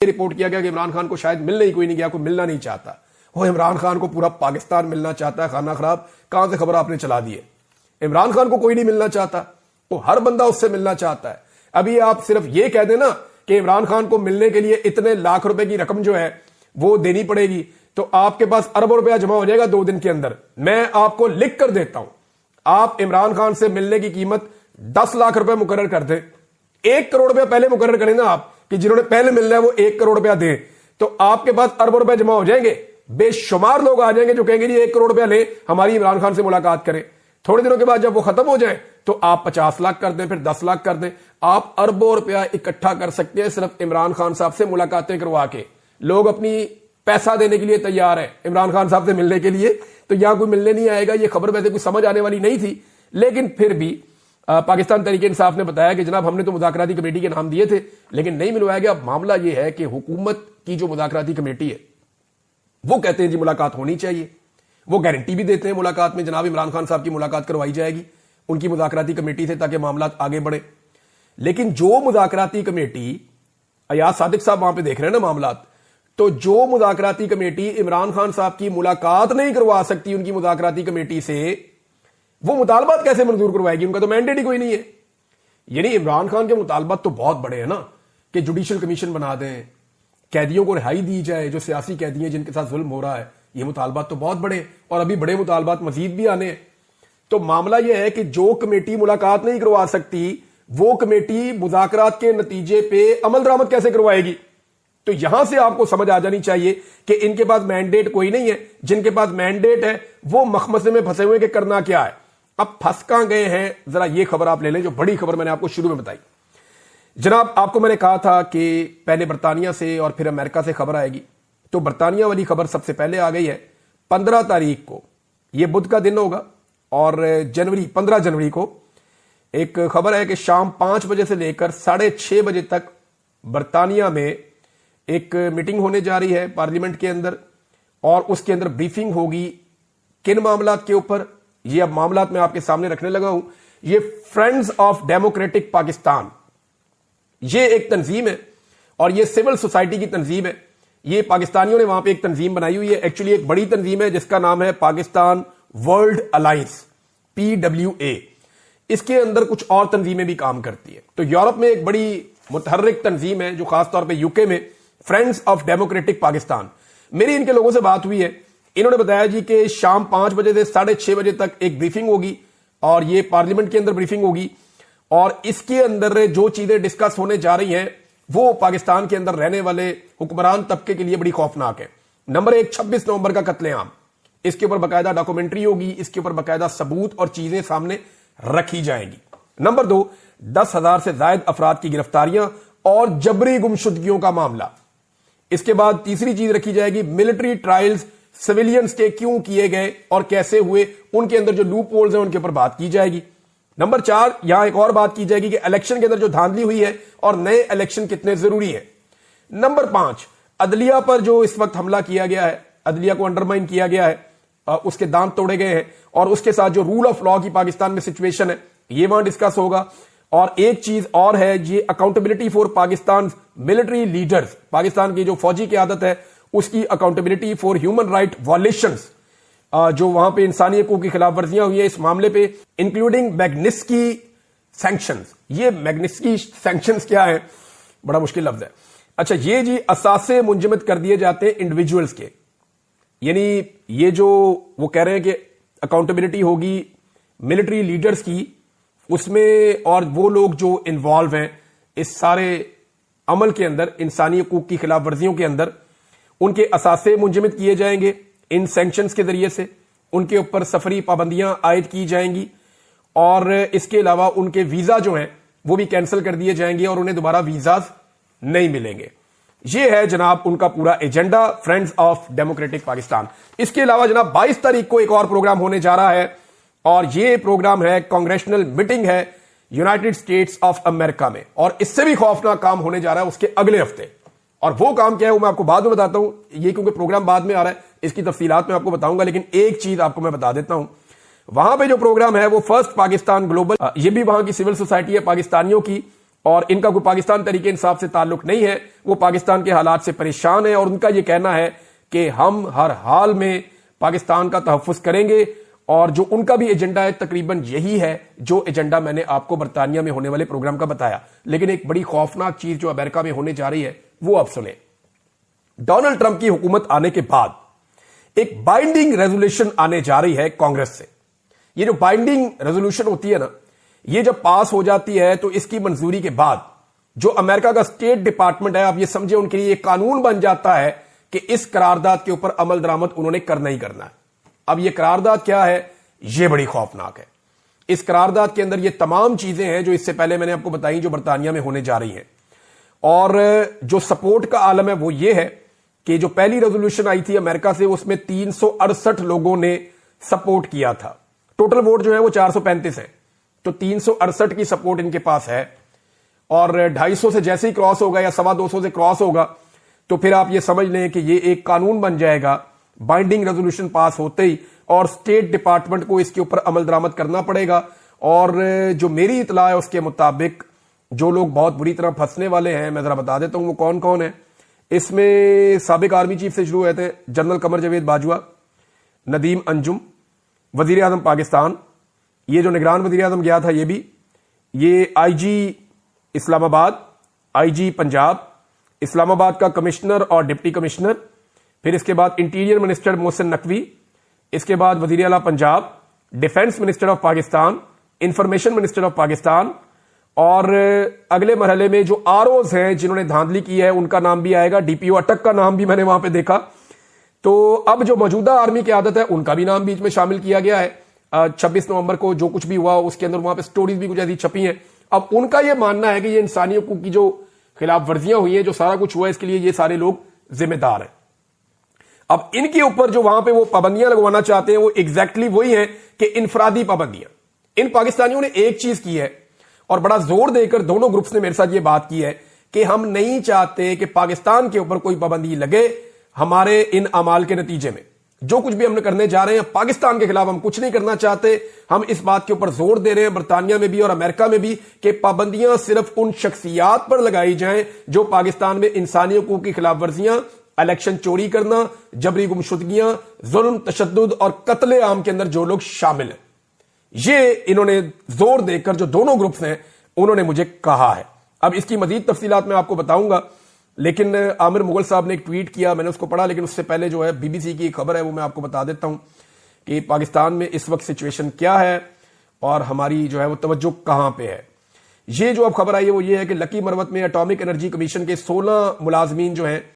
Report کیا گیا کہ عمران خان کو شاید ملنے ہی کوئی نہیں گیا, کوئی ملنا نہیں چاہتا. وہ عمران خان کو پورا پاکستان ملنا چاہتا ہے. خانہ خراب, کہاں سے خبر آپ نے چلا دی ہے؟ عمران خان کو کوئی نہیں ملنا چاہتا, وہ ہر بندہ اس سے ملنا چاہتا ہے. ابھی آپ صرف یہ کہہ دیں نا کہ عمران خان کو ملنے کے لیے اتنے لاکھ روپے کی رقم جو ہے وہ دینی پڑے گی, تو آپ کے پاس اربوں روپیہ جمع ہو جائے گا 2 دن کے اندر. میں آپ کو لکھ کر دیتا ہوں, آپ عمران خان سے ملنے کی قیمت 10 لاکھ روپے مقرر کر دیں. 1 کروڑ روپیہ پہلے مقرر کریں نا آپ, کہ جنہوں نے پہلے ملنا ہے وہ 1 کروڑ روپیہ دیں, تو آپ کے پاس اربوں روپے جمع ہو جائیں گے. بے شمار لوگ آ جائیں گے جو کہیں گے جی 1 کروڑ روپیہ لیں, ہماری عمران خان سے ملاقات کریں. تھوڑے دنوں کے بعد جب وہ ختم ہو جائیں تو آپ 50 لاکھ کر دیں, پھر 10 لاکھ کر دیں. آپ اربوں روپیہ اکٹھا کر سکتے ہیں صرف عمران خان صاحب سے ملاقاتیں کروا کے. لوگ اپنی پیسہ دینے کے لیے تیار ہے عمران خان صاحب سے ملنے کے لیے, تو یہاں کوئی ملنے نہیں آئے گا. یہ خبر ویسے کوئی سمجھ آنے والی نہیں تھی, لیکن پھر بھی پاکستان تحریک انصاف نے بتایا کہ جناب ہم نے تو مذاکراتی کمیٹی کے نام دیے تھے لیکن نہیں ملوایا گیا. معاملہ یہ ہے کہ حکومت کی جو مذاکراتی کمیٹی ہے وہ کہتے ہیں جی ملاقات ہونی چاہیے, وہ گارنٹی بھی دیتے ہیں ملاقات میں جناب عمران خان صاحب کی ملاقات کروائی جائے گی ان کی مذاکراتی کمیٹی سے تاکہ معاملات آگے بڑھے. لیکن جو مذاکراتی کمیٹی, ایاز صادق صاحب وہاں پہ دیکھ رہے ہیں نا معاملات, تو جو مذاکراتی کمیٹی عمران خان صاحب کی ملاقات نہیں کروا سکتی ان کی مذاکراتی کمیٹی سے, وہ مطالبات کیسے منظور کروائے گی؟ ان کا تو مینڈیٹ ہی کوئی نہیں ہے. یعنی عمران خان کے مطالبات تو بہت بڑے ہیں نا, کہ جوڈیشل کمیشن بنا دیں, قیدیوں کو رہائی دی جائے جو سیاسی قیدی ہیں جن کے ساتھ ظلم ہو رہا ہے. یہ مطالبات تو بہت بڑے, اور ابھی بڑے مطالبات مزید بھی آنے ہیں. تو معاملہ یہ ہے کہ جو کمیٹی ملاقات نہیں کروا سکتی وہ کمیٹی مذاکرات کے نتیجے پہ عمل درآمد کیسے کروائے گی؟ تو یہاں سے آپ کو سمجھ آ جانی چاہیے کہ ان کے پاس مینڈیٹ کوئی نہیں ہے. جن کے پاس مینڈیٹ ہے وہ مخمسے میں پھنسے ہوئے کہ کرنا کیا ہے. اب پھنس کہاں گئے ہیں, ذرا یہ خبر آپ لے لیں, جو بڑی خبر میں نے آپ کو شروع میں بتائی. جناب آپ کو میں نے کہا تھا کہ پہلے برطانیہ سے اور پھر امریکہ سے خبر آئے گی, تو برطانیہ والی خبر سب سے پہلے آ گئی ہے. 15 تاریخ کو, یہ بدھ کا دن ہوگا, اور 15 جنوری کو ایک خبر ہے کہ شام 5 بجے سے لے کر 6:30 بجے تک برطانیہ میں ایک میٹنگ ہونے جا رہی ہے پارلیمنٹ کے اندر, اور اس کے اندر بریفنگ ہوگی کن معاملات کے اوپر. یہ اب معاملات میں آپ کے سامنے رکھنے لگا ہوں. یہ فرینڈز آف ڈیموکریٹک پاکستان, یہ ایک تنظیم ہے اور یہ سول سوسائٹی کی تنظیم ہے. یہ پاکستانیوں نے وہاں پہ ایک تنظیم بنائی ہوئی ہے. ایکچولی ایک بڑی تنظیم ہے جس کا نام ہے پاکستان ورلڈ الائنس, PWA. اس کے اندر کچھ اور تنظیمیں بھی کام کرتی ہے. تو یورپ میں ایک بڑی متحرک تنظیم ہے جو خاص طور پہ UK میں فرینڈز آف ڈیموکریٹک پاکستان. میری ان کے لوگوں سے بات ہوئی ہے, انہوں نے بتایا جی کہ شام 5 بجے سے 6:30 بجے تک ایک بریفنگ ہوگی, اور یہ پارلیمنٹ کے اندر بریفنگ ہوگی, اور اس کے اندر جو چیزیں ڈسکس ہونے جا رہی ہیں وہ پاکستان کے اندر رہنے والے حکمران طبقے کے لیے بڑی خوفناک ہے. نمبر 1, 26 نومبر کا قتل عام, اس کے اوپر باقاعدہ ڈاکومنٹری ہوگی, اس کے اوپر باقاعدہ ثبوت اور چیزیں سامنے رکھی جائیں گی. نمبر 2, 10,000 سے زائد افراد کی گرفتاریاں اور جبری گمشدگیوں کا معاملہ. اس کے بعد تیسری چیز رکھی جائے گی ملٹری ٹرائلز سویلینز کے کیوں کیے گئے اور کیسے ہوئے, ان کے اندر جو لوپ ہولز ہیں ان کے اوپر بات کی جائے گی. نمبر 4, یہاں ایک اور بات کی جائے گی کہ الیکشن کے اندر جو دھاندلی ہوئی ہے اور نئے الیکشن کتنے ضروری ہیں. نمبر 5, عدلیہ پر جو اس وقت حملہ کیا گیا ہے, عدلیہ کو انڈرمائن کیا گیا ہے, اس کے دانت توڑے گئے ہیں, اور اس کے ساتھ جو رول آف لا کی پاکستان میں سچویشن ہے یہ وہاں ڈسکس ہوگا. اور ایک چیز اور ہے, یہ accountability for Pakistan military leaders, Pakistan کی جو فوجی قیادت ہے اس کی accountability for human right violations, جو وہاں پہ انسانی حقوق کی خلاف ورزیاں ہوئی ہیں اس معاملے پہ, انکلوڈنگ میگنسکی سینکشنز. یہ میگنسکی سینکشنز کیا ہے, بڑا مشکل لفظ ہے. اچھا, یہ جی اثاثے منجمد کر دیے جاتے ہیں انڈیویجولز کے, یعنی یہ جو وہ کہہ رہے ہیں کہ اکاؤنٹیبلٹی ہوگی ملٹری لیڈرز کی, اس میں اور وہ لوگ جو انوالو ہیں اس سارے عمل کے اندر, انسانی حقوق کی خلاف ورزیوں کے اندر, ان کے اثاثے منجمد کیے جائیں گے ان سینکشنز کے ذریعے سے, ان کے اوپر سفری پابندیاں عائد کی جائیں گی, اور اس کے علاوہ ان کے ویزا جو ہیں وہ بھی کینسل کر دیے جائیں گے اور انہیں دوبارہ ویزاز نہیں ملیں گے. یہ ہے جناب ان کا پورا agenda friends of democratic Pakistan. اس کے علاوہ جناب 22 تاریخ کو ایک اور پروگرام ہونے جا رہا ہے, اور یہ پروگرام ہے کانگریشنل میٹنگ ہے یونائٹڈ اسٹیٹس آف امریکہ میں, اور اس سے بھی خوفناک کام ہونے جا رہا ہے اس کے اگلے ہفتے. اور وہ کام کیا ہے وہ میں آپ کو بعد میں بتاتا ہوں, یہ کیونکہ پروگرام بعد میں آ رہا ہے اس کی تفصیلات میں آپ کو بتاؤں گا, لیکن ایک چیز آپ کو میں بتا دیتا ہوں. وہاں پہ جو پروگرام ہے وہ فرسٹ پاکستان گلوبل, یہ بھی وہاں کی سول سوسائٹی ہے پاکستانیوں کی, اور ان کا کوئی پاکستان تحریک انصاف سے تعلق نہیں ہے، وہ پاکستان کے حالات سے پریشان ہیں اور ان کا یہ کہنا ہے کہ ہم ہر حال میں پاکستان کا تحفظ کریں گے، اور جو ان کا بھی ایجنڈا ہے تقریباً یہی ہے جو ایجنڈا میں نے آپ کو برطانیہ میں ہونے والے پروگرام کا بتایا۔ لیکن ایک بڑی خوفناک چیز جو امریکہ میں ہونے جا رہی ہے وہ آپ سنیں۔ ڈونلڈ ٹرمپ کی حکومت آنے کے بعد ایک بائنڈنگ ریزولوشن آنے جا رہی ہے کانگریس سے۔ یہ جو بائنڈنگ ریزولوشن ہوتی ہے نا، یہ جب پاس ہو جاتی ہے تو اس کی منظوری کے بعد جو امریکہ کا اسٹیٹ ڈپارٹمنٹ ہے، آپ یہ سمجھے ان کے لیے ایک قانون بن جاتا ہے کہ اس قرارداد کے اوپر عمل درآمد انہوں نے کرنا ہی کرنا ہے۔ اب یہ قرارداد کیا ہے؟ یہ بڑی خوفناک ہے۔ اس قرارداد کے اندر یہ تمام چیزیں ہیں جو اس سے پہلے میں نے آپ کو بتائی جو برطانیہ میں ہونے جا رہی ہیں، اور جو سپورٹ کا عالم ہے وہ یہ ہے کہ جو پہلی ریزولوشن آئی تھی امریکہ سے اس میں 368 لوگوں نے سپورٹ کیا تھا، ٹوٹل ووٹ جو ہے وہ 435 ہے، تو 368 کی سپورٹ ان کے پاس ہے، اور 250 سے جیسے ہی کراس ہوگا یا 250 سے کراس ہوگا تو پھر آپ یہ سمجھ لیں کہ یہ ایک قانون بن جائے گا بائنڈنگ ریزولوشن پاس ہوتے ہی، اور اسٹیٹ ڈپارٹمنٹ کو اس کے اوپر عمل درآمد کرنا پڑے گا۔ اور جو میری اطلاع ہے اس کے مطابق جو لوگ بہت بری طرح پھنسنے والے ہیں میں ذرا بتا دیتا ہوں وہ کون کون ہیں۔ اس میں سابق آرمی چیف سے شروع ہوئے تھے جنرل قمر جاوید باجوہ، ندیم انجم، وزیر اعظم پاکستان، یہ جو نگران وزیر اعظم گیا تھا یہ بھی، یہ آئی جی اسلام آباد، آئی جی پنجاب، اسلام آباد کا کمشنر اور ڈپٹی کمشنر، پھر اس کے بعد انٹیریئر منسٹر محسن نقوی، اس کے بعد وزیر اعلیٰ Punjab, defence minister of Pakistan, information minister of Pakistan, اور اگلے مرحلے میں جو آر اوز ہیں جنہوں نے دھاندلی کی ہے ان کا نام بھی آئے گا، ڈی پی او اٹک کا نام بھی میں نے وہاں پہ دیکھا۔ تو اب جو موجودہ آرمی قیادت ہے ان کا بھی نام بیچ میں شامل کیا گیا ہے۔ 26 نومبر کو جو کچھ بھی ہوا اس کے اندر وہاں پہ سٹوریز بھی کچھ ایسی چھپی ہیں۔ اب ان کا یہ ماننا ہے کہ یہ انسانی حقوق کی جو خلاف ورزیاں ہوئی ہیں، جو سارا کچھ ہوا ہے، اس کے لیے یہ سارے لوگ ذمہ دار ہیں۔ اب ان کے اوپر جو وہاں پہ وہ پابندیاں لگوانا چاہتے ہیں وہ ایگزیکٹلی وہی ہیں کہ انفرادی پابندیاں۔ ان پاکستانیوں نے ایک چیز کی ہے اور بڑا زور دے کر دونوں گروپس نے میرے ساتھ یہ بات کی ہے کہ ہم نہیں چاہتے کہ پاکستان کے اوپر کوئی پابندی لگے ہمارے ان اعمال کے نتیجے میں۔ جو کچھ بھی ہم نے کرنے جا رہے ہیں پاکستان کے خلاف ہم کچھ نہیں کرنا چاہتے۔ ہم اس بات کے اوپر زور دے رہے ہیں برطانیہ میں بھی اور امریکہ میں بھی کہ پابندیاں صرف ان شخصیات پر لگائی جائیں جو پاکستان میں انسانی حقوق کی خلاف ورزیاں، الیکشن چوری کرنا، جبری گمشدگیاں، ظلم، تشدد اور قتل عام کے اندر جو لوگ شامل ہیں۔ یہ انہوں نے زور دے کر جو دونوں گروپس ہیں انہوں نے مجھے کہا ہے۔ اب اس کی مزید تفصیلات میں آپ کو بتاؤں گا، لیکن عامر مغل صاحب نے ایک ٹویٹ کیا، میں نے اس کو پڑھا، لیکن اس سے پہلے جو ہے بی بی سی کی ایک خبر ہے وہ میں آپ کو بتا دیتا ہوں کہ پاکستان میں اس وقت سچویشن کیا ہے اور ہماری جو ہے وہ توجہ کہاں پہ ہے۔ یہ جو اب خبر آئی ہے وہ یہ ہے کہ لکی مروت میں اٹامک انرجی کمیشن کے 16 ملازمین جو ہیں